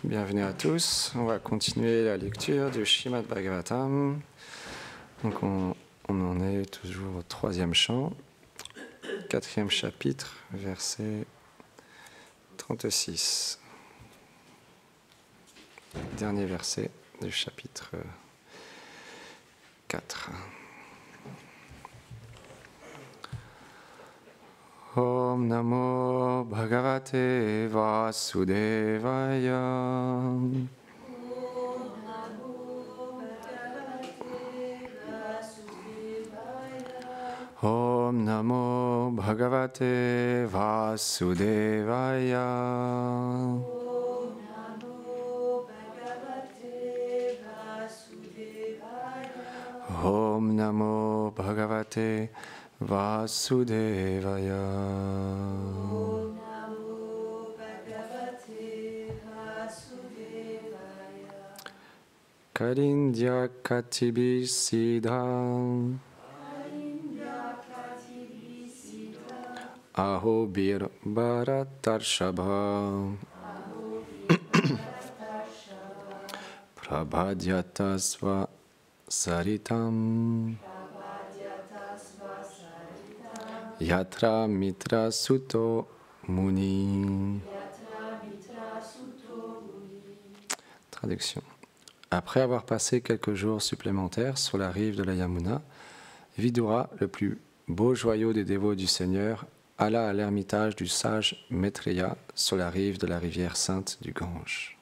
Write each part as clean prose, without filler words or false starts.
bienvenue à tous. On va continuer la lecture du Srimad Bhagavatam. Donc on en est toujours au 3e chant, 4e chapitre, verset 36. Dernier verset du chapitre 4. Om Namo Bhagavate Vasudevaya. Om Namo Bhagavate Vasudevaya. Om Namo Bhagavate Vasudevaya. Karindya Katibi Siddham Ahobir Bharatarshava Prabhadyatasva Saritam Yatra Mitra Suto Muni. Traduction. Après avoir passé quelques jours supplémentaires sur la rive de la Yamuna, Vidura, le plus beau joyau des dévots du Seigneur, alla à l'ermitage du sage Maitreya sur la rive de la rivière sainte du Gange.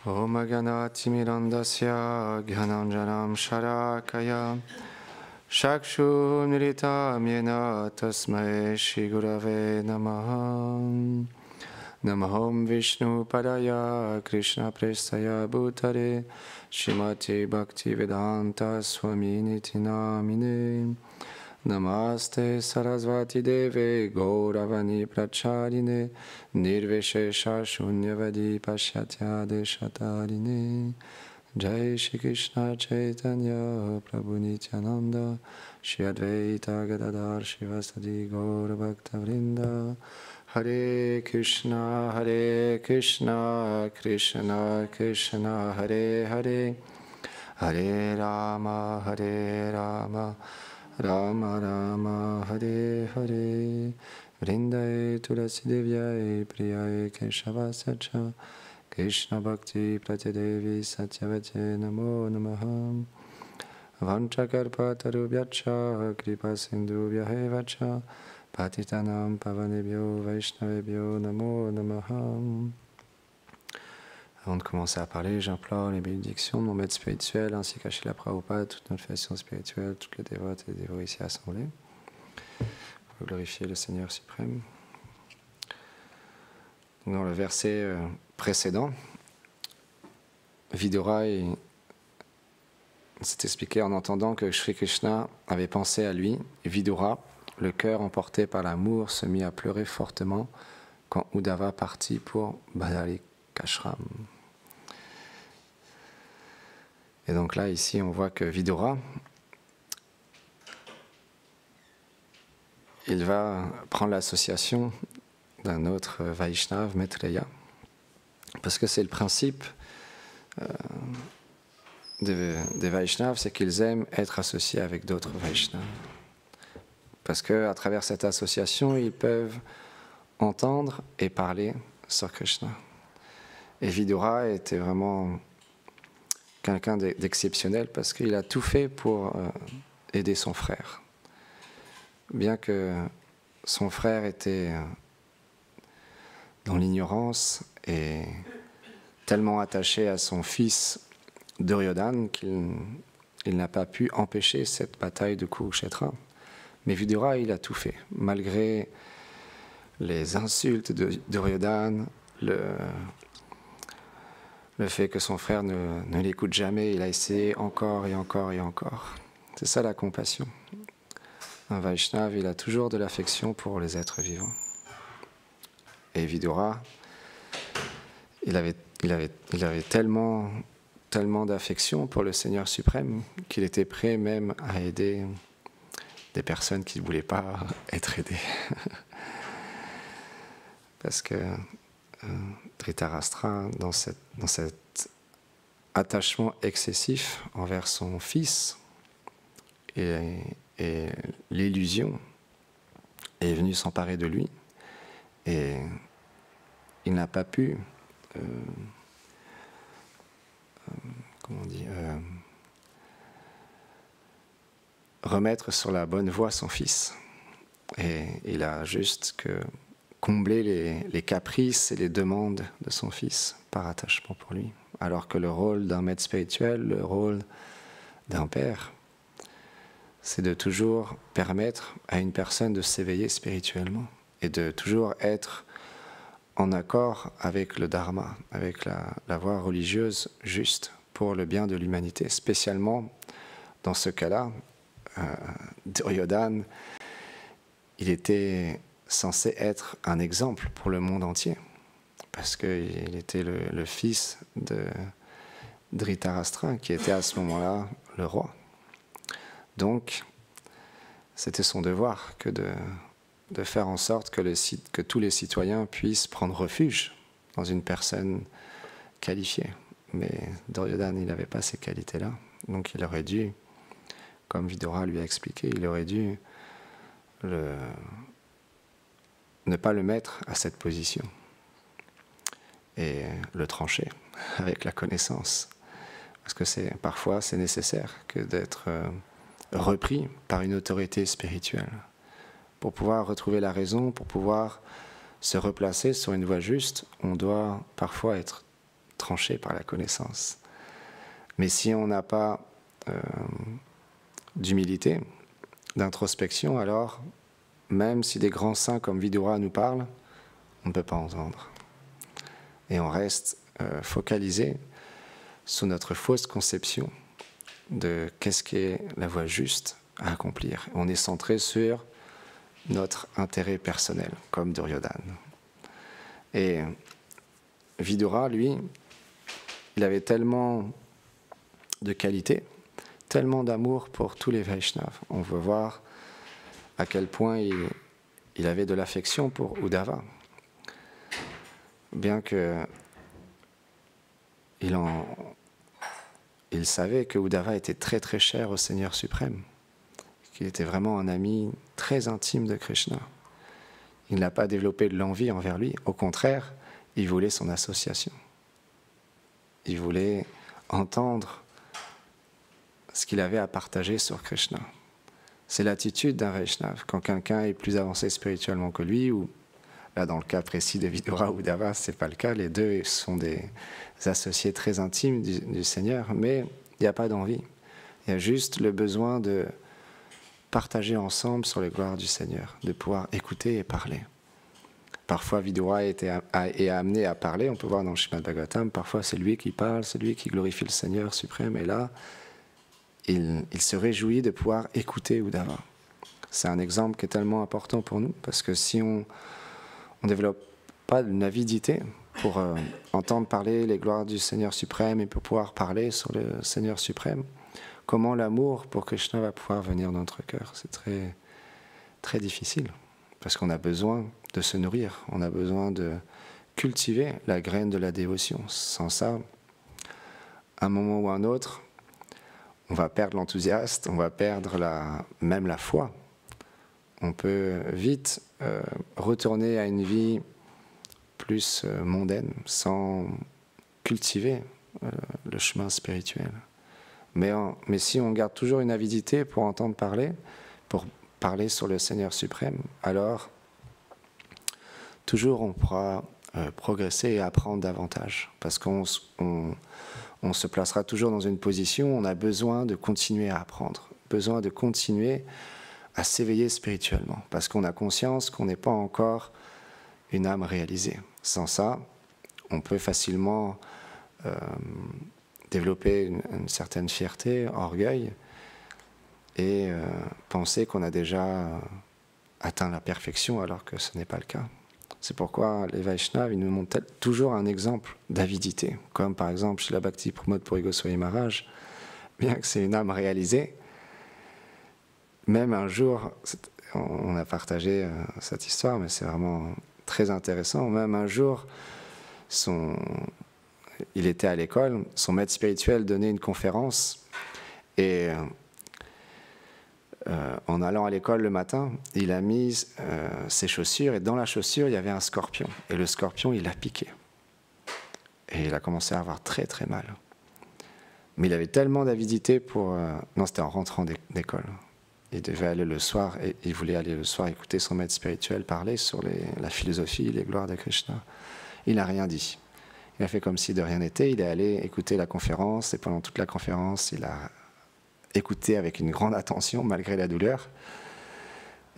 Om Ganati Mirandasya Gyananjanam Sharakaya Shakshu Nirita Myena Tasmai Shri Gurave Namaha. Namaham Vishnu Padaya Krishna Prestaya Bhutare Shrimati Bhakti Vedanta Swami Niti Namine. Namaste Sarasvati Deve Gauravani Pracharine Nirveshesha Shunyavadi Pashyatya Deshatarine. Jai Shri Krishna Chaitanya Prabhu Nityananda Shri Advaita Gadadhar Shivasadi Gaura Bhakta Vrinda. Hare Krishna Krishna Krishna Hare Hare Hare Rama Rama Rama Hare Hare. Vrindaye Tulasi Devyaye Priyaye Keshavasya Krishna Bhakti Pratyadevi Satyavate Namo Namaha. Vanchakarpatarubhyacha Kripa Sindhubhyahevacha Patitanam Pavanebhyo Vaishnavebhyo Namo Namaha. Avant de commencer à parler, j'implore les bénédictions de mon maître spirituel ainsi qu'à Srila Prabhupada, toute notre fédération spirituelle, toutes les dévotes et les dévots ici assemblés, pour glorifier le Seigneur suprême. Dans le verset précédent, Vidura s'est expliqué en entendant que Shri Krishna avait pensé à lui. Vidura, le cœur emporté par l'amour, se mit à pleurer fortement quand Uddhava partit pour Badalikashram. Et donc là, ici, on voit que Vidura, il va prendre l'association d'un autre Vaishnav, Maitreya, parce que c'est le principe des Vaishnavas, c'est qu'ils aiment être associés avec d'autres Vaishnavas. Parce qu'à travers cette association, ils peuvent entendre et parler sur Krishna. Et Vidura était vraiment quelqu'un d'exceptionnel parce qu'il a tout fait pour aider son frère. Bien que son frère était dans l'ignorance et tellement attaché à son fils Duryodhana qu'il n'a pas pu empêcher cette bataille de Kurukshetra. Mais Vidura, il a tout fait. Malgré les insultes de Duryodhana, le fait que son frère ne l'écoute jamais, il a essayé encore et encore et encore. C'est ça la compassion. Un Vaishnav, il a toujours de l'affection pour les êtres vivants. Et Vidura, il avait tellement d'affection pour le Seigneur suprême qu'il était prêt même à aider des personnes qui ne voulaient pas être aidées. parce que Dhritarashtra, dans cet attachement excessif envers son fils et l'illusion, est venu s'emparer de lui, et il n'a pas pu remettre sur la bonne voie son fils. Et il a juste que combler les caprices et les demandes de son fils par attachement pour lui. Alors que le rôle d'un maître spirituel, le rôle d'un père, c'est de toujours permettre à une personne de s'éveiller spirituellement et de toujours être en accord avec le dharma, avec la voie religieuse juste pour le bien de l'humanité. Spécialement dans ce cas-là, Duryodhana, il était censé être un exemple pour le monde entier, parce qu'il était le fils de Dhritarashtra, qui était à ce moment-là le roi. Donc, c'était son devoir que de faire en sorte que tous les citoyens puissent prendre refuge dans une personne qualifiée. Mais Duryodhana, il n'avait pas ces qualités-là. Donc il aurait dû, comme Vidura lui a expliqué, il aurait dû ne pas le mettre à cette position et le trancher avec la connaissance. Parce que parfois c'est nécessaire que d'être repris par une autorité spirituelle pour pouvoir retrouver la raison, pour pouvoir se replacer sur une voie juste. On doit parfois être tranché par la connaissance. Mais si on n'a pas d'humilité, d'introspection, alors même si des grands saints comme Vidura nous parlent, on ne peut pas entendre. Et on reste focalisé sur notre fausse conception de qu'est-ce qu'est la voie juste à accomplir. On est centré sur notre intérêt personnel, comme Duryodhana. Et Vidura, lui, il avait tellement de qualités, tellement d'amour pour tous les Vaishnavas. On veut voir à quel point il avait de l'affection pour Uddhava. Bien que il savait que Uddhava était très très cher au Seigneur suprême, qu'il était vraiment un ami très intime de Krishna. Il n'a pas développé de l'envie envers lui, au contraire, il voulait son association. Il voulait entendre ce qu'il avait à partager sur Krishna. C'est l'attitude d'un Vaishnava. Quand quelqu'un est plus avancé spirituellement que lui, ou là dans le cas précis de Vidura ou Uddhava, ce n'est pas le cas, les deux sont des associés très intimes du Seigneur, mais il n'y a pas d'envie. Il y a juste le besoin de partager ensemble sur les gloires du Seigneur, de pouvoir écouter et parler. Parfois, Vidura est amené à parler, on peut voir dans le Srimad Bhagavatam, parfois c'est lui qui parle, c'est lui qui glorifie le Seigneur suprême, et là, il se réjouit de pouvoir écouter Uddhava. C'est un exemple qui est tellement important pour nous, parce que si on ne développe pas une avidité pour entendre parler les gloires du Seigneur suprême et pour pouvoir parler sur le Seigneur suprême, comment l'amour pour Krishna va pouvoir venir dans notre cœur? C'est très, très difficile, parce qu'on a besoin de se nourrir, on a besoin de cultiver la graine de la dévotion. Sans ça, à un moment ou à un autre, on va perdre l'enthousiasme, on va perdre même la foi. On peut vite retourner à une vie plus mondaine, sans cultiver le chemin spirituel. Mais si on garde toujours une avidité pour entendre parler, pour parler sur le Seigneur suprême, alors toujours on pourra progresser et apprendre davantage. Parce qu'on se placera toujours dans une position où on a besoin de continuer à apprendre, besoin de continuer à s'éveiller spirituellement, parce qu'on a conscience qu'on n'est pas encore une âme réalisée. Sans ça, on peut facilement développer une certaine fierté, orgueil, et penser qu'on a déjà atteint la perfection alors que ce n'est pas le cas. C'est pourquoi les Vaishnavas, ils nous montrent toujours un exemple d'avidité, comme par exemple Srila Bhakti Pramod Puri Goswami Maharaj, bien que c'est une âme réalisée, même un jour, on a partagé cette histoire, mais c'est vraiment très intéressant. Même un jour, il était à l'école, son maître spirituel donnait une conférence et en allant à l'école le matin, il a mis ses chaussures et dans la chaussure, il y avait un scorpion. Et le scorpion, il l'a piqué. Et il a commencé à avoir très très mal. Mais il avait tellement d'avidité pour... Non, c'était en rentrant d'école. Il devait aller le soir, et il voulait aller le soir écouter son maître spirituel parler sur la philosophie, les gloires de Krishna. Il n'a rien dit. Il a fait comme si de rien n'était. Il est allé écouter la conférence et pendant toute la conférence, il a écouté avec une grande attention malgré la douleur.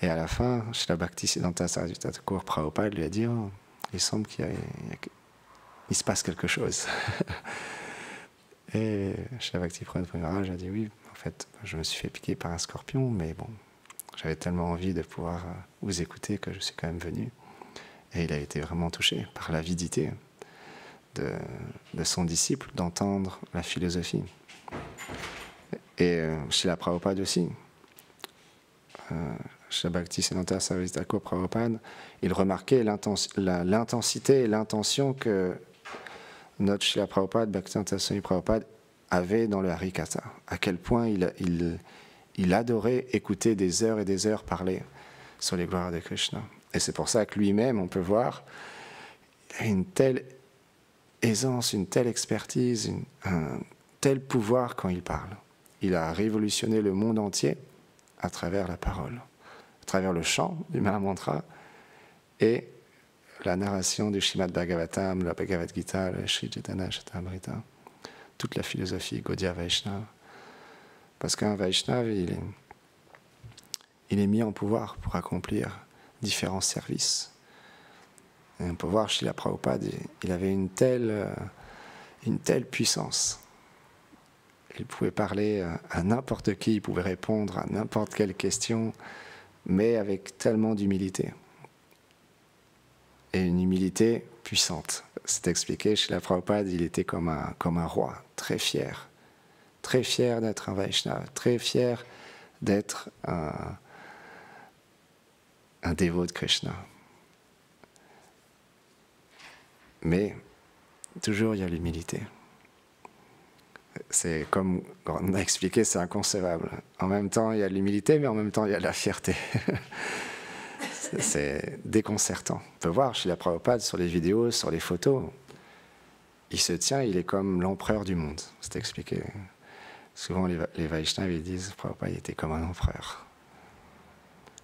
Et à la fin, Srila Bhaktisiddhanta Saraswati Thakur Prabhupada lui a dit oh, il semble qu'il se passe quelque chose. Et Srila Bhakti-Pramod Maharaj a dit oui, en fait, je me suis fait piquer par un scorpion, mais bon, j'avais tellement envie de pouvoir vous écouter que je suis quand même venu. Et il a été vraiment touché par l'avidité de son disciple d'entendre la philosophie. Et chez la Prabhupada aussi, chez Bhaktisiddhanta Saraswati Thakur Prabhupada, il remarquait l'intensité et l'intention que notre Srila Prabhupada, Bhaktisiddhanta Swami Prabhupada, avait dans le Harikatha. À quel point il adorait écouter des heures et des heures parler sur les gloires de Krishna. Et c'est pour ça que lui-même, on peut voir, il a une telle aisance, une telle expertise, un tel pouvoir quand il parle. Il a révolutionné le monde entier à travers la parole, à travers le chant du Mahamantra et la narration du Srimad Bhagavatam, la Bhagavad Gita, le Sri Chaitanya Charitamrita, toute la philosophie Gaudiya Vaishnava. Parce qu'un Vaishnava, il est mis en pouvoir pour accomplir différents services. Et on peut voir chez la Prabhupada, il avait une telle puissance. Il pouvait parler à n'importe qui, il pouvait répondre à n'importe quelle question, mais avec tellement d'humilité. Et une humilité puissante. C'est expliqué chez la Prabhupada, il était comme un roi, très fier d'être un Vaishnava, très fier d'être un dévot de Krishna. Mais toujours il y a l'humilité. C'est comme on a expliqué, c'est inconcevable. En même temps, il y a l'humilité, mais en même temps, il y a la fierté. C'est déconcertant. On peut voir chez la Prabhupada, sur les vidéos, sur les photos, il se tient, il est comme l'empereur du monde. C'est expliqué. Souvent, les Vaishnavas, ils disent, Prabhupada, il était comme un empereur.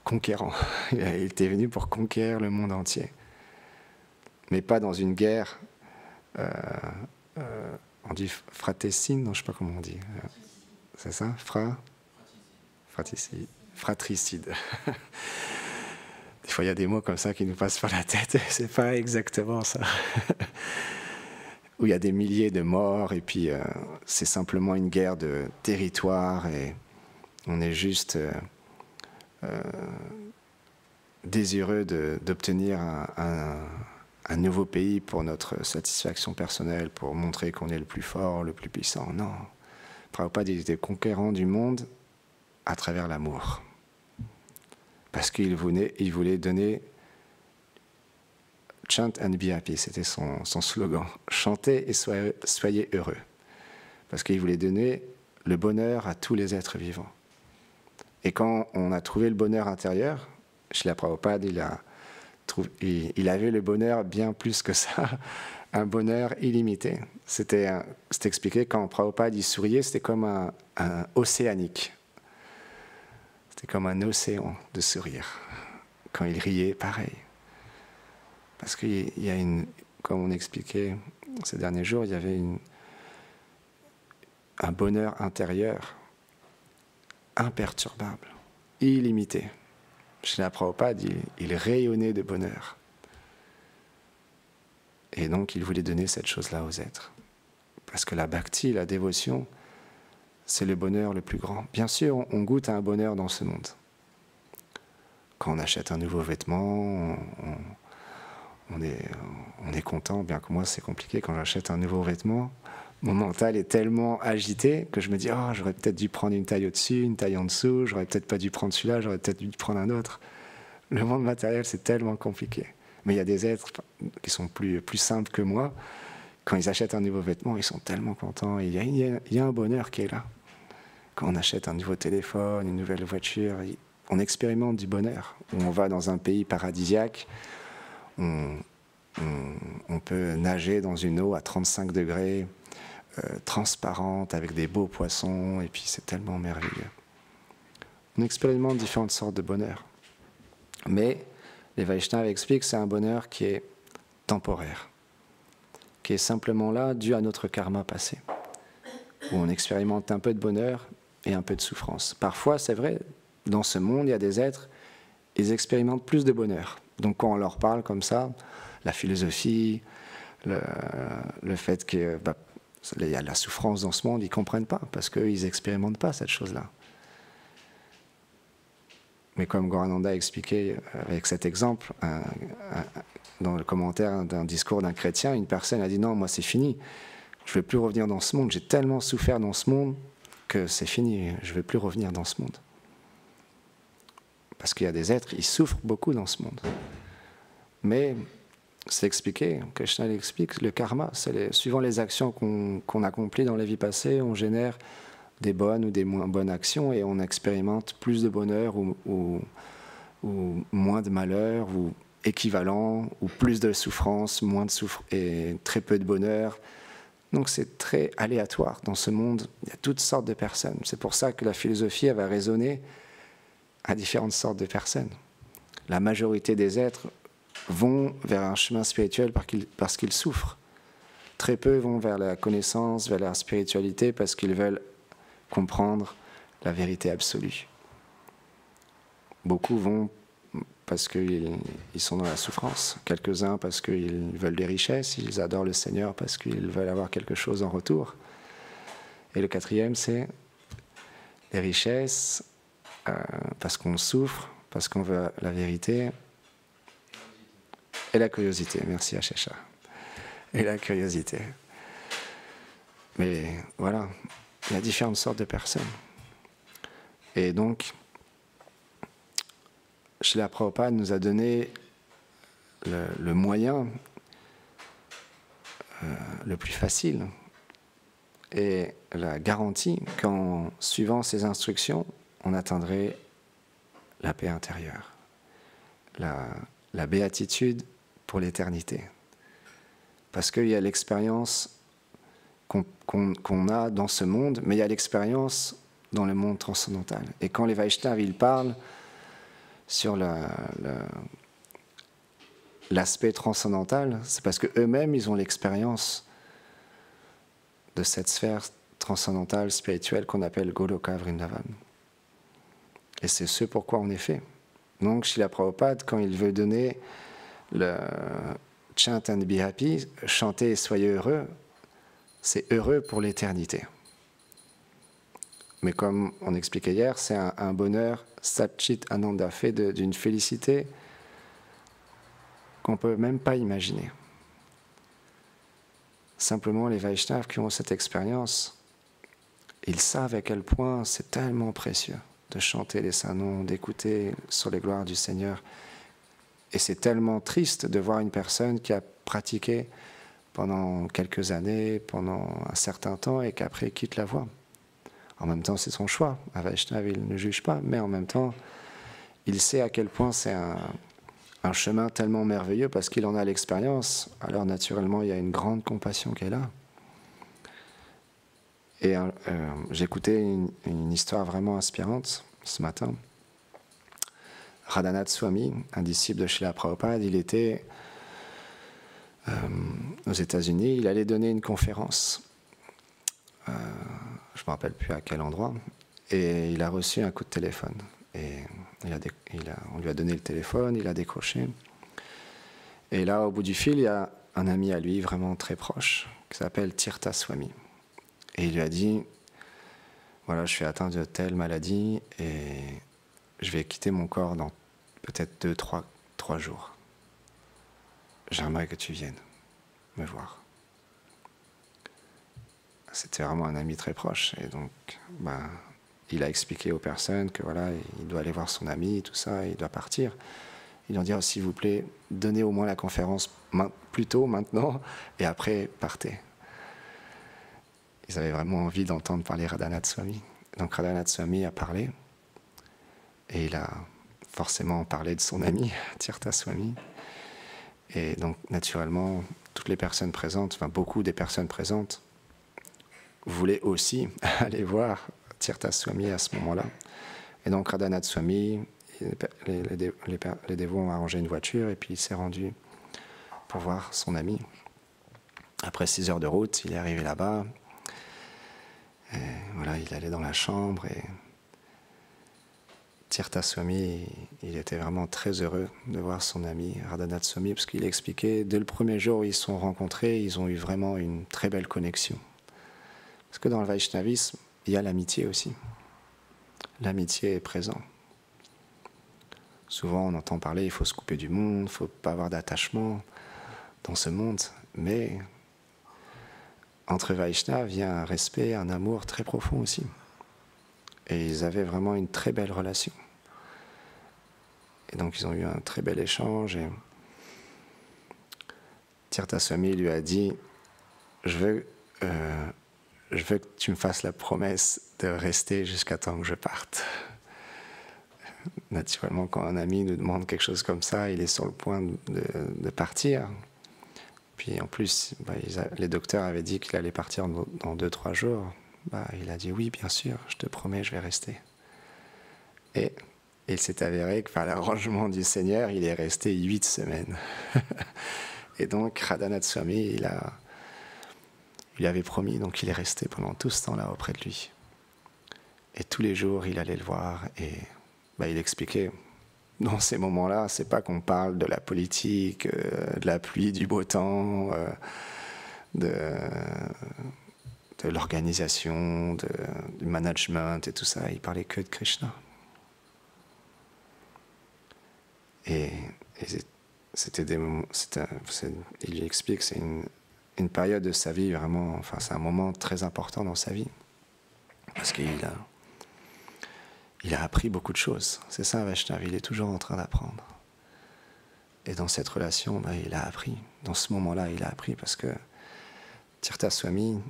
Conquérant. Il était venu pour conquérir le monde entier. Mais pas dans une guerre... on dit fratricide, non, je ne sais pas comment on dit. C'est ça? Fratricide. Des fois, il y a des mots comme ça qui nous passent par la tête. C'est pas exactement ça. Où il y a des milliers de morts, et puis c'est simplement une guerre de territoire, et on est juste désireux d'obtenir un nouveau pays pour notre satisfaction personnelle, pour montrer qu'on est le plus fort, le plus puissant. Non. Prabhupada, il était conquérant du monde à travers l'amour. Parce qu'il voulait donner « Chant and be happy », c'était son slogan. « Chantez et soyez heureux ». Parce qu'il voulait donner le bonheur à tous les êtres vivants. Et quand on a trouvé le bonheur intérieur, chez la Prabhupada, il avait le bonheur bien plus que ça, un bonheur illimité. C'était expliqué, quand Prabhupada il souriait, c'était comme un océanique. C'était comme un océan de sourire. Quand il riait, pareil. Parce qu'il y a comme on expliquait ces derniers jours, il y avait un bonheur intérieur imperturbable, illimité. Chez la Prabhupada, il rayonnait de bonheur. Et donc, il voulait donner cette chose-là aux êtres. Parce que la bhakti, la dévotion, c'est le bonheur le plus grand. Bien sûr, on goûte à un bonheur dans ce monde. Quand on achète un nouveau vêtement, on est content, bien que moi, c'est compliqué. Quand j'achète un nouveau vêtement, mon mental est tellement agité que je me dis « Oh, j'aurais peut-être dû prendre une taille au-dessus, une taille en dessous, j'aurais peut-être pas dû prendre celui-là, j'aurais peut-être dû prendre un autre. » Le monde matériel, c'est tellement compliqué. Mais il y a des êtres qui sont plus simples que moi. Quand ils achètent un nouveau vêtement, ils sont tellement contents. Il y a un bonheur qui est là. Quand on achète un nouveau téléphone, une nouvelle voiture, on expérimente du bonheur. On va dans un pays paradisiaque, on peut nager dans une eau à 35 degrés, transparente, avec des beaux poissons, et puis c'est tellement merveilleux. On expérimente différentes sortes de bonheur. Mais les Vaishnavas expliquent que c'est un bonheur qui est temporaire, qui est simplement là dû à notre karma passé, où on expérimente un peu de bonheur et un peu de souffrance. Parfois, c'est vrai, dans ce monde, il y a des êtres, ils expérimentent plus de bonheur. Donc quand on leur parle comme ça, la philosophie, le fait qu'il y a de la souffrance dans ce monde, ils ne comprennent pas, parce qu'ils n'expérimentent pas cette chose-là. Mais comme Gorananda a expliqué avec cet exemple, dans le commentaire d'un discours d'un chrétien, une personne a dit « Non, moi c'est fini, je ne veux plus revenir dans ce monde, j'ai tellement souffert dans ce monde que c'est fini, je ne veux plus revenir dans ce monde. » Parce qu'il y a des êtres, ils souffrent beaucoup dans ce monde. Mais c'est expliqué, Krishna l'explique, le karma, suivant les actions qu'on accomplit dans les vies passées, on génère des bonnes ou des moins bonnes actions et on expérimente plus de bonheur ou moins de malheur ou équivalent ou plus de souffrance, moins de souffrance et très peu de bonheur. Donc c'est très aléatoire dans ce monde, il y a toutes sortes de personnes. C'est pour ça que la philosophie elle va résonner à différentes sortes de personnes. La majorité des êtres vont vers un chemin spirituel parce qu'ils souffrent. Très peu vont vers la connaissance, vers la spiritualité parce qu'ils veulent comprendre la vérité absolue. Beaucoup vont parce qu'ils sont dans la souffrance, quelques-uns parce qu'ils veulent des richesses, ils adorent le Seigneur parce qu'ils veulent avoir quelque chose en retour. Et le quatrième, c'est les richesses parce qu'on souffre, parce qu'on veut la vérité, et la curiosité. Merci Ashesha. Et la curiosité. Mais voilà, il y a différentes sortes de personnes. Et donc, Srila Prabhupada nous a donné le moyen le plus facile et la garantie qu'en suivant ces instructions, on atteindrait la paix intérieure, la béatitude pour l'éternité. Parce qu'il y a l'expérience qu'on a dans ce monde, mais il y a l'expérience dans le monde transcendantal. Et quand les Vaishnavas ils parlent sur l'aspect transcendantal, c'est parce qu'eux-mêmes, ils ont l'expérience de cette sphère transcendantale, spirituelle, qu'on appelle Goloka Vrindavan. Et c'est ce pourquoi on est fait. Donc, Srila Prabhupada, quand il veut donner le Chant and be happy, chanter et soyez heureux, c'est heureux pour l'éternité. Mais comme on expliquait hier, c'est un bonheur Satchit Ananda, fait d'une félicité qu'on ne peut même pas imaginer. Simplement, les Vaishnavas qui ont cette expérience, ils savent à quel point c'est tellement précieux de chanter les saints noms, d'écouter sur les gloires du Seigneur. Et c'est tellement triste de voir une personne qui a pratiqué pendant quelques années, pendant un certain temps, et qu'après quitte la voie. En même temps, c'est son choix. Un Vaishnava, il ne juge pas, mais en même temps, il sait à quel point c'est un chemin tellement merveilleux parce qu'il en a l'expérience. Alors naturellement, il y a une grande compassion qui est là. Et j'écoutais une histoire vraiment inspirante ce matin. Radhanath Swami, un disciple de Srila Prabhupada, il était aux États-Unis, il allait donner une conférence. Je ne me rappelle plus à quel endroit. Et il a reçu un coup de téléphone. Et on lui a donné le téléphone, il a décroché. Et là, au bout du fil, il y a un ami à lui, vraiment très proche, qui s'appelle Tirtha Swami. Et il lui a dit, voilà, je suis atteint de telle maladie et je vais quitter mon corps dans peut-être 2-3 jours. J'aimerais que tu viennes me voir. C'était vraiment un ami très proche. Et donc, il a expliqué aux personnes que voilà, il doit aller voir son ami, tout ça, il doit partir. Ils lui ont dit, oh, s'il vous plaît, donnez au moins la conférence plus tôt, maintenant, et après, partez. Ils avaient vraiment envie d'entendre parler Radhanath Swami. Donc Radhanath Swami a parlé, et il a forcément parlé de son ami, Tirtha Swami. Et donc, naturellement, toutes les personnes présentes, enfin beaucoup des personnes présentes, voulaient aussi aller voir Tirtha Swami à ce moment-là. Et donc Radhanath Swami, les dévots ont arrangé une voiture et puis il s'est rendu pour voir son ami. Après 6 heures de route, il est arrivé là-bas. Et voilà, il allait dans la chambre et Tirtha Swami, il était vraiment très heureux de voir son ami Radhanath Swami parce qu'il expliquait, dès le premier jour où ils se sont rencontrés, ils ont eu vraiment une très belle connexion. Parce que dans le Vaishnavisme, il y a l'amitié aussi. L'amitié est présente. Souvent, on entend parler, il faut se couper du monde, il ne faut pas avoir d'attachement dans ce monde. Mais entre Vaishnavas, il y a un respect, un amour très profond aussi. Et ils avaient vraiment une très belle relation. Et donc, ils ont eu un très bel échange. Et Tirtha Swami lui a dit, je veux que tu me fasses la promesse de rester jusqu'à temps que je parte. Naturellement, quand un ami nous demande quelque chose comme ça, il est sur le point de partir. Puis en plus, les docteurs avaient dit qu'il allait partir dans 2-3 jours. Il a dit oui, bien sûr, je te promets, je vais rester. Et il s'est avéré que par l'arrangement du Seigneur, il est resté 8 semaines. Et donc, Radhanath Swami, il lui avait promis, donc il est resté pendant tout ce temps-là auprès de lui. Et tous les jours, il allait le voir et il expliquait, dans ces moments-là, c'est pas qu'on parle de la politique, de la pluie, du beau temps, de l'organisation, du management et tout ça. Il parlait que de Krishna. Et c'était des moments, il lui explique que c'est une période de sa vie vraiment, enfin c'est un moment très important dans sa vie. Parce qu'il a appris beaucoup de choses. C'est ça, Vaishnava, il est toujours en train d'apprendre. Et dans cette relation, il a appris. Dans ce moment-là, il a appris parce que Tirtha Swami,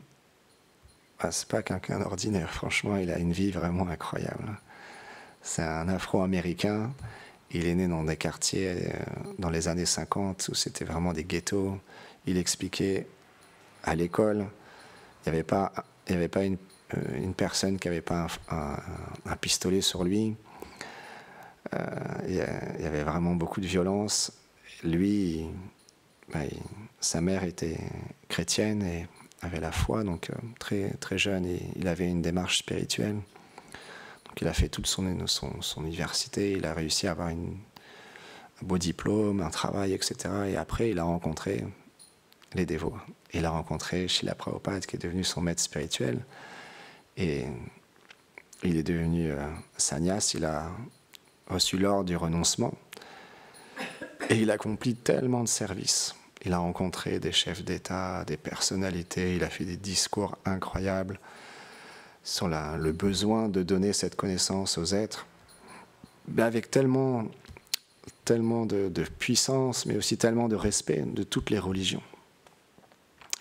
c'est pas quelqu'un d'ordinaire. Franchement, il a une vie vraiment incroyable. C'est un Afro-Américain. Il est né dans des quartiers dans les années 50 où c'était vraiment des ghettos. Il expliquait à l'école, il n'y avait pas une personne qui n'avait pas un pistolet sur lui. Il y avait vraiment beaucoup de violence. Lui, sa mère était chrétienne et avait la foi, donc très, très jeune, et il avait une démarche spirituelle. Donc il a fait toute son université, il a réussi à avoir un beau diplôme, un travail, etc. Et après, il a rencontré les dévots. Il a rencontré Srila Prabhupada, qui est devenu son maître spirituel. Et il est devenu sannyas, il a reçu l'ordre du renoncement. Et il accomplit tellement de services. Il a rencontré des chefs d'État, des personnalités, il a fait des discours incroyables sur le besoin de donner cette connaissance aux êtres, avec tellement de puissance, mais aussi tellement de respect de toutes les religions.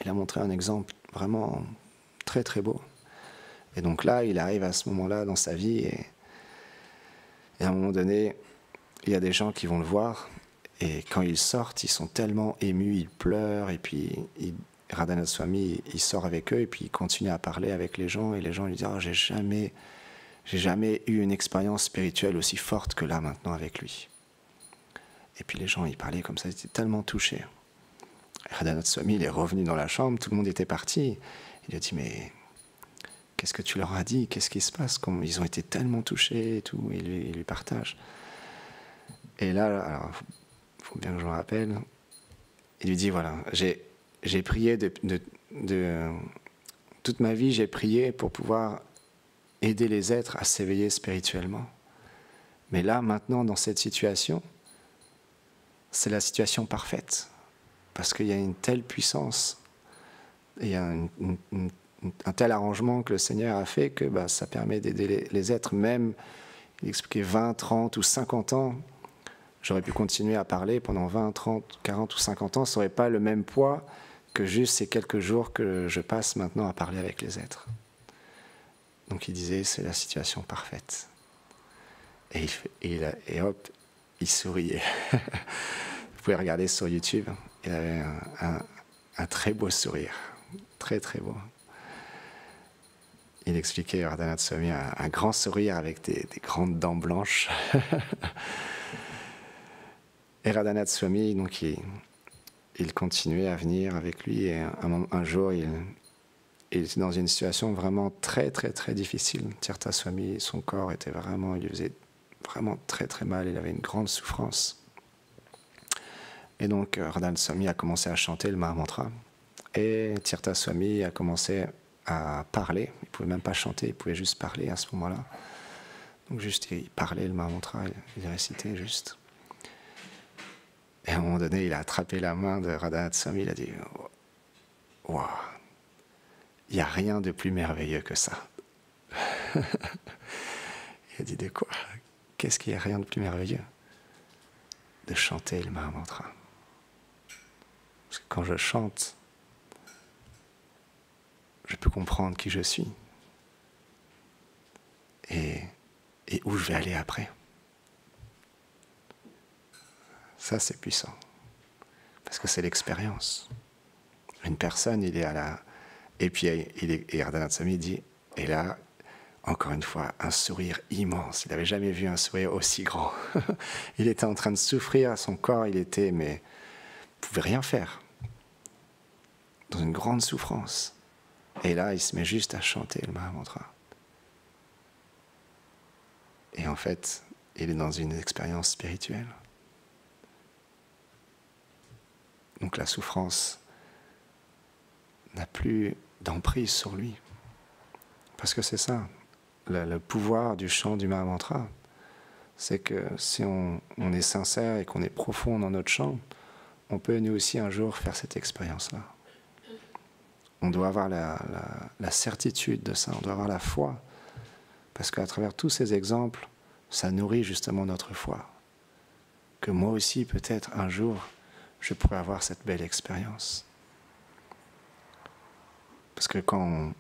Il a montré un exemple vraiment très très beau. Et donc là, il arrive à ce moment-là dans sa vie, et à un moment donné, il y a des gens qui vont le voir, et quand ils sortent, ils sont tellement émus, ils pleurent, et puis Radhanath Swami, il sort avec eux, et puis il continue à parler avec les gens, et les gens lui disent « j'ai jamais eu une expérience spirituelle aussi forte que là maintenant avec lui ». Et puis les gens, ils parlaient comme ça, ils étaient tellement touchés. Radhanath Swami, il est revenu dans la chambre, tout le monde était parti. Il a dit « mais qu'est-ce que tu leur as dit? Qu'est-ce qui se passe ?» Ils ont été tellement touchés et tout, il lui partage. Et là, alors, faut bien que je me rappelle, il lui dit, voilà, j'ai prié toute ma vie, j'ai prié pour pouvoir aider les êtres à s'éveiller spirituellement. Mais là, maintenant, dans cette situation, c'est la situation parfaite. Parce qu'il y a une telle puissance, il y a un tel arrangement que le Seigneur a fait que ça permet d'aider les êtres, même, il expliquait 20, 30 ou 50 ans, J'aurais pu continuer à parler pendant 20, 30, 40 ou 50 ans, ça n'aurait pas le même poids que juste ces quelques jours que je passe maintenant à parler avec les êtres. Donc il disait, c'est la situation parfaite. Et hop, il souriait. Vous pouvez regarder sur YouTube, il avait un très beau sourire, très très beau. Il expliquait, Radhanath Swami, un grand sourire avec des grandes dents blanches. Et Radhanath Swami, donc, il continuait à venir avec lui. Et un jour, il était dans une situation vraiment très, très, très difficile. Tirtha Swami, son corps était vraiment, il lui faisait vraiment très, très mal. Il avait une grande souffrance. Et donc, Radhanath Swami a commencé à chanter le Mahamantra. Et Tirtha Swami a commencé à parler. Il ne pouvait même pas chanter, il pouvait juste parler à ce moment-là. Donc, juste, il parlait le Mahamantra, il récitait juste. Et à un moment donné, il a attrapé la main de Radhanath Swami, il a dit « Waouh, il n'y a rien de plus merveilleux que ça. » Il a dit « De quoi? Qu'est-ce qu'il n'y a rien de plus merveilleux? » De chanter le Mahamantra. Parce que quand je chante, je peux comprendre qui je suis et où je vais aller après. Ça, c'est puissant. Parce que c'est l'expérience. Une personne, il est à la... Et puis, et Radhanath Swami dit, et là, encore une fois, un sourire immense. Il n'avait jamais vu un sourire aussi grand. Il était en train de souffrir, son corps, il était, mais il ne pouvait rien faire. Dans une grande souffrance. Et là, il se met juste à chanter le Mahamantra. Et en fait, il est dans une expérience spirituelle. Donc la souffrance n'a plus d'emprise sur lui. Parce que c'est ça, le pouvoir du chant du Mahamantra. C'est que si on est sincère et qu'on est profond dans notre chant, on peut nous aussi un jour faire cette expérience-là. On doit avoir la certitude de ça, on doit avoir la foi. Parce qu'à travers tous ces exemples, ça nourrit justement notre foi. Que moi aussi, peut-être un jour, je pourrais avoir cette belle expérience. Parce que quand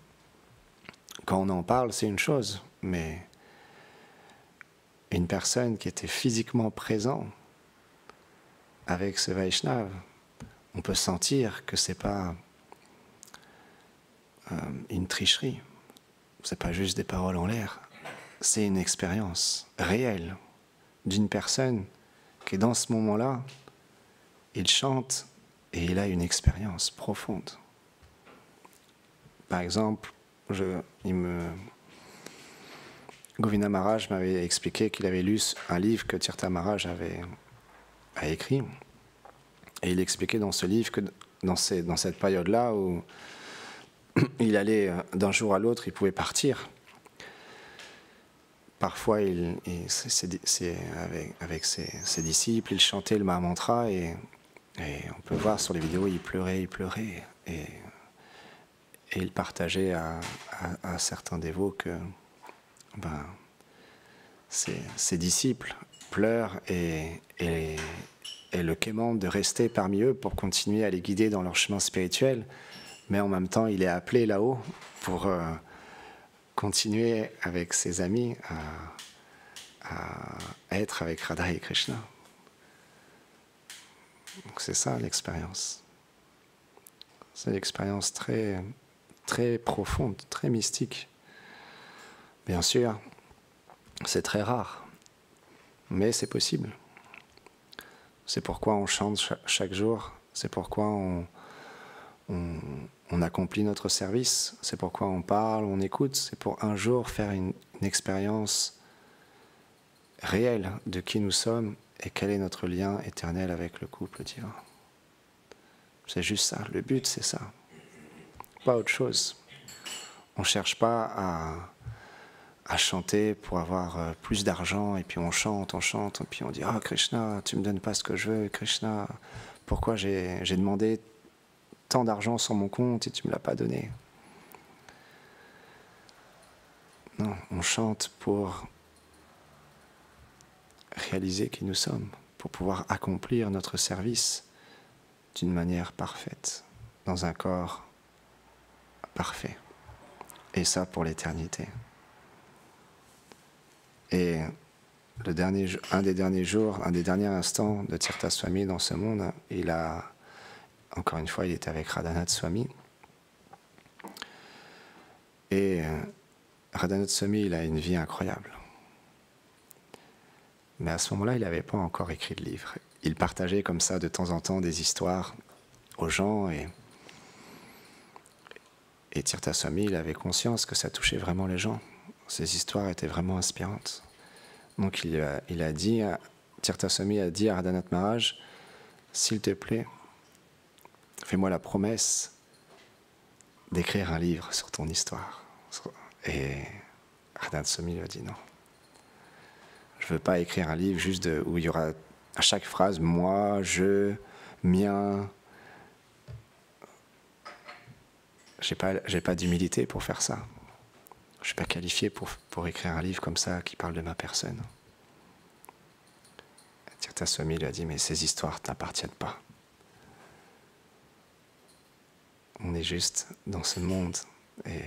on en parle, c'est une chose, mais une personne qui était physiquement présente avec ce Vaishnava, on peut sentir que c'est pas une tricherie, c'est pas juste des paroles en l'air, c'est une expérience réelle d'une personne qui, dans ce moment-là, il chante et il a une expérience profonde. Par exemple, Govinda Maharaj m'avait expliqué qu'il avait lu un livre que Tirtha Maharaj a écrit. Et il expliquait dans ce livre que dans cette période-là où il allait d'un jour à l'autre, il pouvait partir. Parfois, avec ses disciples, il chantait le Mahamantra et on peut voir sur les vidéos, il pleurait. Et il partageait à certains dévots que ses disciples pleurent et le quémandent de rester parmi eux pour continuer à les guider dans leur chemin spirituel. Mais en même temps, il est appelé là-haut pour continuer avec ses amis à être avec Radha et Krishna. Donc c'est ça l'expérience. C'est une expérience très, très profonde, très mystique. Bien sûr, c'est très rare, mais c'est possible. C'est pourquoi on chante chaque jour, c'est pourquoi on accomplit notre service, c'est pourquoi on parle, on écoute, c'est pour un jour faire une expérience réelle de qui nous sommes et quel est notre lien éternel avec le couple divin. C'est juste ça, le but c'est ça, pas autre chose. On ne cherche pas à chanter pour avoir plus d'argent et puis on chante et puis on dit « Ah Krishna, tu ne me donnes pas ce que je veux, Krishna, pourquoi j'ai demandé tant d'argent sur mon compte et tu ne me l'as pas donné ?» Non, on chante pour réaliser qui nous sommes, pour pouvoir accomplir notre service d'une manière parfaite, dans un corps parfait. Et ça pour l'éternité. Et un des derniers jours, un des derniers instants de Tirtha Swami dans ce monde, encore une fois, il était avec Radhanath Swami. Et Radhanath Swami, il a une vie incroyable. Mais à ce moment-là, il n'avait pas encore écrit de livre. Il partageait comme ça de temps en temps des histoires aux gens et Tirtha Swami, il avait conscience que ça touchait vraiment les gens. Ces histoires étaient vraiment inspirantes. Donc Tirtha Swami a dit à Radhanath Maharaj, s'il te plaît, fais-moi la promesse d'écrire un livre sur ton histoire. Et Radhanath Swami lui a dit non. Je ne veux pas écrire un livre juste où il y aura à chaque phrase moi, je, mien. J'ai pas d'humilité pour faire ça. Je ne suis pas qualifié pour écrire un livre comme ça qui parle de ma personne. Tirtha Swami lui a dit, mais ces histoires ne t'appartiennent pas. On est juste dans ce monde et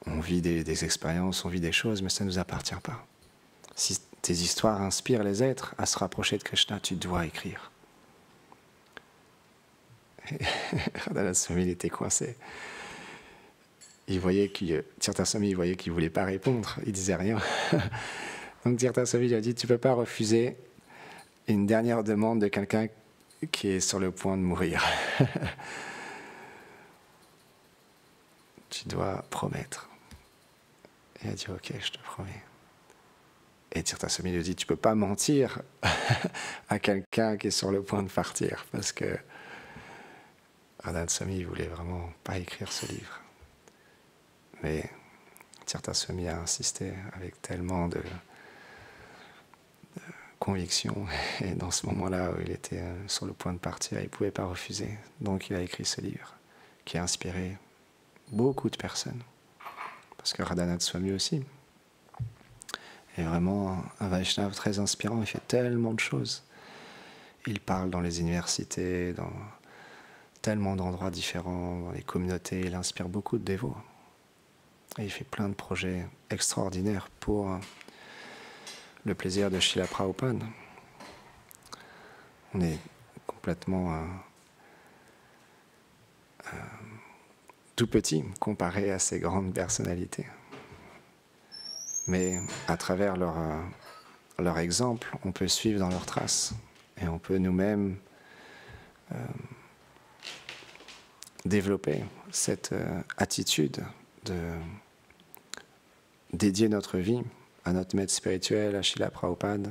on vit des expériences, on vit des choses, mais ça ne nous appartient pas. Si tes histoires inspirent les êtres à se rapprocher de Krishna, tu dois écrire. Radhanath Swami, il était coincé. Tirtha Swami voyait qu'il ne voulait pas répondre, il ne disait rien. Donc Tirtha Swami lui a dit, tu ne peux pas refuser une dernière demande de quelqu'un qui est sur le point de mourir. Tu dois promettre. Il a dit, ok, je te promets. Et Tirtha Swami lui a dit, tu ne peux pas mentir à quelqu'un qui est sur le point de partir, parce que Radhanath Swami ne voulait vraiment pas écrire ce livre. Mais Tirtha Swami a insisté avec tellement de conviction. Et dans ce moment-là où il était sur le point de partir, il ne pouvait pas refuser. Donc il a écrit ce livre qui a inspiré beaucoup de personnes. Parce que Radhanath Swami aussi est vraiment un Vaishnava très inspirant. Il fait tellement de choses. Il parle dans les universités, dans tellement d'endroits différents, dans les communautés. Il inspire beaucoup de dévots. Et il fait plein de projets extraordinaires pour le plaisir de Srila Prabhupada. On est complètement tout petit comparé à ces grandes personnalités. Mais à travers leur exemple, on peut suivre dans leurs traces. Et on peut nous-mêmes développer cette attitude de dédier notre vie à notre maître spirituel, à Srila Prabhupada,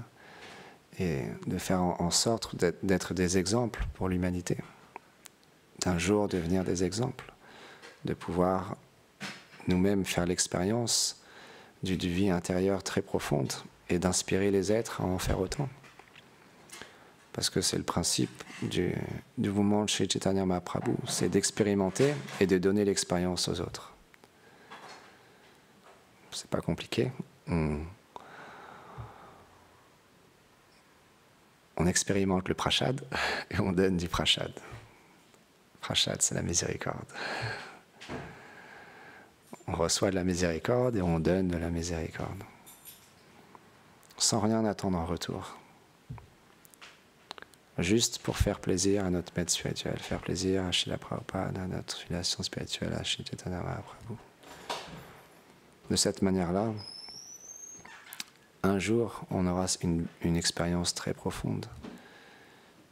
et de faire en sorte d'être des exemples pour l'humanité. D'un jour devenir des exemples, de pouvoir nous-mêmes faire l'expérience d'une vie intérieure très profonde et d'inspirer les êtres à en faire autant. Parce que c'est le principe du mouvement de Sri Chaitanya Mahaprabhu, c'est d'expérimenter et de donner l'expérience aux autres. C'est pas compliqué. On expérimente le prashad et on donne du prashad. Prashad, c'est la miséricorde. On reçoit de la miséricorde et on donne de la miséricorde. Sans rien attendre en retour. Juste pour faire plaisir à notre maître spirituel, faire plaisir à Srila Prabhupada, à notre filiation spirituelle, à Sri Chaitanya Mahaprabhu. De cette manière-là, un jour, on aura une expérience très profonde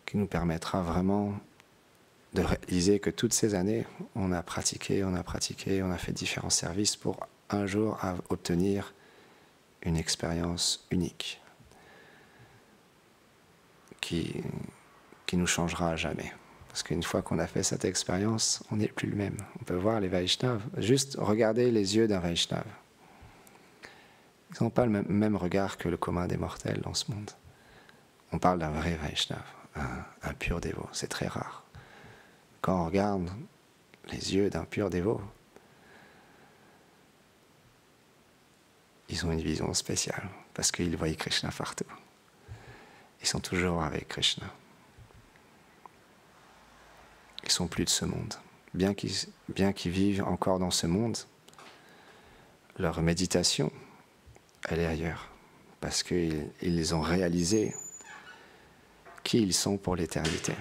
qui nous permettra vraiment de réaliser que toutes ces années, on a pratiqué, on a fait différents services pour un jour obtenir une expérience unique qui nous changera à jamais. Parce qu'une fois qu'on a fait cette expérience, on n'est plus le même. On peut voir les Vaishnavas, juste regarder les yeux d'un Vaishnava. Ils n'ont pas le même regard que le commun des mortels dans ce monde. On parle d'un vrai Vaishnava, un pur dévot, c'est très rare. Quand on regarde les yeux d'un pur dévot, ils ont une vision spéciale. parce qu'ils voient Krishna partout. Ils sont toujours avec Krishna. Ils ne sont plus de ce monde. Bien qu'ils vivent encore dans ce monde, leur méditation, elle est ailleurs. Parce qu'ils ont réalisé qui ils sont pour l'éternité.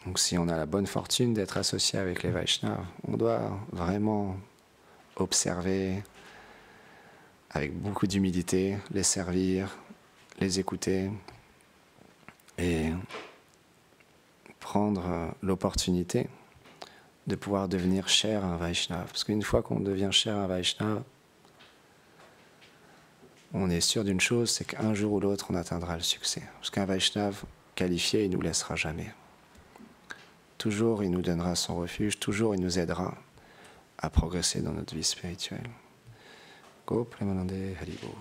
Donc si on a la bonne fortune d'être associé avec les Vaishnavas, on doit vraiment observer avec beaucoup d'humilité, les servir, les écouter et prendre l'opportunité de pouvoir devenir cher à un Vaishnava. Parce qu'une fois qu'on devient cher à un Vaishnava, on est sûr d'une chose, c'est qu'un jour ou l'autre, on atteindra le succès. Parce qu'un Vaishnava qualifié, il ne nous laissera jamais. Toujours, il nous donnera son refuge, toujours, il nous aidera à progresser dans notre vie spirituelle. Go Premanande Haribo.